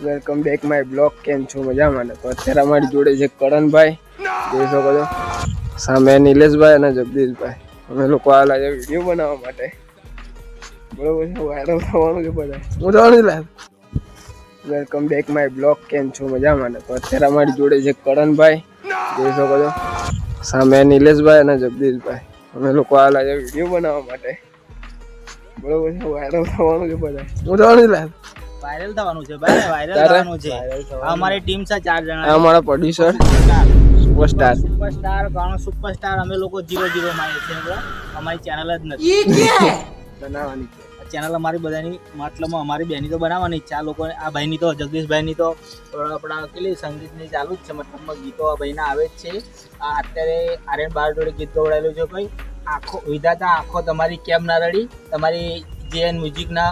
Welcome back my blog. કેમ છો? મજામાં ને? તો અત્યારે અમારી જોડે છે કરણભાઈ, જોઈ શકો છો, સામે નિલેશભાઈ અને જગદીશભાઈ. અમે લોકો આલા છે વિડીયો બનાવવા માટે, બરોબર છે, વાયરલ થવાનું છે બધા. હું જવાનું લે. Welcome back my blog. કેમ છો? મજામાં ને? તો અત્યારે અમારી જોડે છે કરણભાઈ, જોઈ શકો છો, સામે નિલેશભાઈ અને જગદીશભાઈ. અમે લોકો આલા છે વિડીયો બનાવવા માટે, બરોબર છે, વાયરલ થવાનું છે બધા. હું જવાનું લે. વાયરલ થવાનું છે ભાઈ, વાયરલ થવાનું છે. અમારી ટીમ છે 4 જણા. અમારા પ્રોડ્યુસર સુપરસ્ટાર ઘણો સુપરસ્ટાર. અમે લોકો 0-0 માં છે. અમારી ચેનલ જ નથી બનાવવાની છે. ચેનલ અમારી બધાની, મતલબ અમારી બેની તો બનાવવાની ઈચ્છા. આ લોકો આ ભાઈની તો, જગદીશભાઈની તો આપણા કેટલી સંગીતની ચાલુ જ છે, મતલબમાં ગીતો આ ભાઈના આવે જ છે. આ અત્યારે આર્યન બાર જોડે ગીત ગવડાયેલું છે. ભાઈ આખો વિધાતા આખો તમારી કેમ ના રડી, તમારી જે મ્યુઝિકના